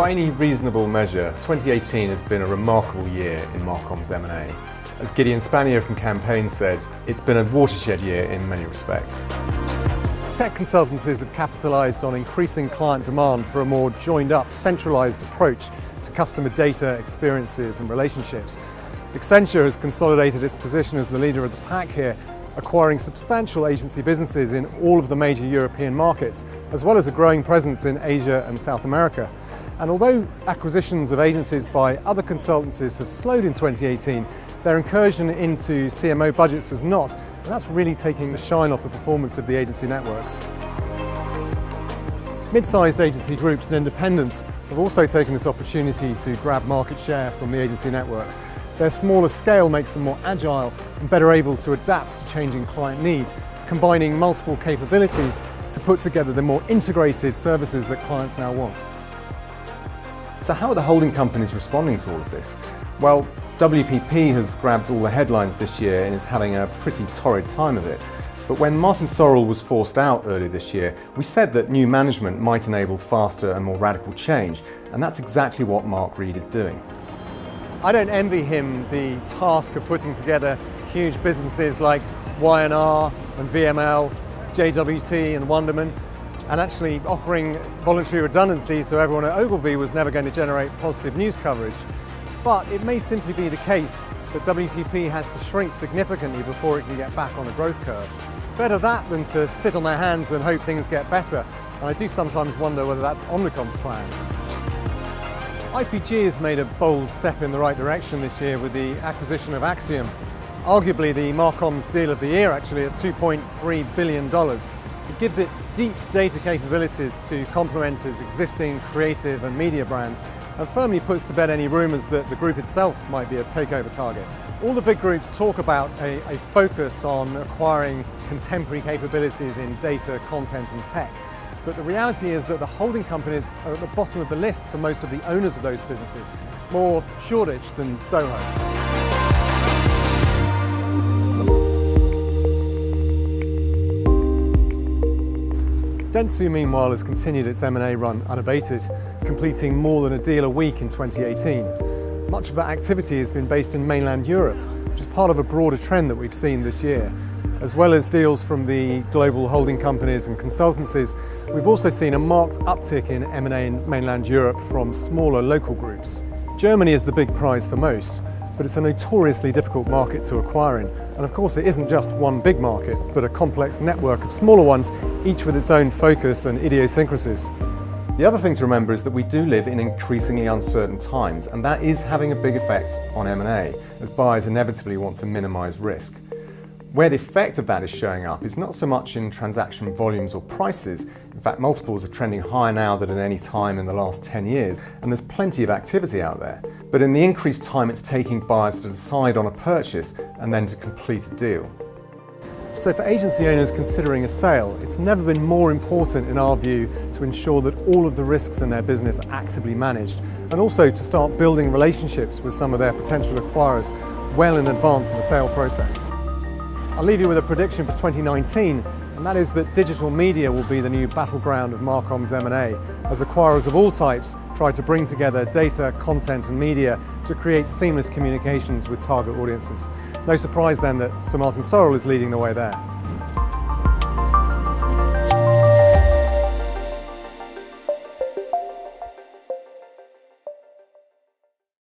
By any reasonable measure, 2018 has been a remarkable year in marcoms M&A. As Gideon Spanier from Campaign said, it's been a watershed year in many respects. Tech consultancies have capitalised on increasing client demand for a more joined-up, centralised approach to customer data, experiences and relationships. Accenture has consolidated its position as the leader of the pack here, acquiring substantial agency businesses in all of the major European markets, as well as a growing presence in Asia and South America. And although acquisitions of agencies by other consultancies have slowed in 2018, their incursion into CMO budgets has not, and that's really taking the shine off the performance of the agency networks. Mid-sized agency groups and independents have also taken this opportunity to grab market share from the agency networks. Their smaller scale makes them more agile and better able to adapt to changing client need, combining multiple capabilities to put together the more integrated services that clients now want. So how are the holding companies responding to all of this? Well, WPP has grabbed all the headlines this year and is having a pretty torrid time of it. But when Martin Sorrell was forced out earlier this year, we said that new management might enable faster and more radical change, and that's exactly what Mark Read is doing. I don't envy him the task of putting together huge businesses like Y&R and VML, JWT and Wunderman, and actually offering voluntary redundancy so everyone at Ogilvy was never going to generate positive news coverage. But it may simply be the case that WPP has to shrink significantly before it can get back on a growth curve. Better that than to sit on their hands and hope things get better, and I do sometimes wonder whether that's Omnicom's plan. IPG has made a bold step in the right direction this year with the acquisition of Acxiom, arguably the marcoms deal of the year actually at $2.3 billion. It gives it deep data capabilities to complement its existing creative and media brands and firmly puts to bed any rumours that the group itself might be a takeover target. All the big groups talk about a focus on acquiring contemporary capabilities in data, content and tech. But the reality is that the holding companies are at the bottom of the list for most of the owners of those businesses, more Shoreditch than Soho. Dentsu, meanwhile, has continued its M&A run unabated, completing more than a deal a week in 2018. Much of that activity has been based in mainland Europe, which is part of a broader trend that we've seen this year. As well as deals from the global holding companies and consultancies, we've also seen a marked uptick in M&A in mainland Europe from smaller local groups. Germany is the big prize for most, but it's a notoriously difficult market to acquire in. And of course it isn't just one big market, but a complex network of smaller ones, each with its own focus and idiosyncrasies. The other thing to remember is that we do live in increasingly uncertain times, and that is having a big effect on M&A, as buyers inevitably want to minimise risk. Where the effect of that is showing up is not so much in transaction volumes or prices. In fact, multiples are trending higher now than at any time in the last 10 years, and there's plenty of activity out there. But in the increased time it's taking buyers to decide on a purchase and then to complete a deal. So for agency owners considering a sale, it's never been more important in our view to ensure that all of the risks in their business are actively managed, and also to start building relationships with some of their potential acquirers well in advance of a sale process. I'll leave you with a prediction for 2019, and that is that digital media will be the new battleground of marcoms M&A, as acquirers of all types try to bring together data, content and media to create seamless communications with target audiences. No surprise then that Sir Martin Sorrell is leading the way there.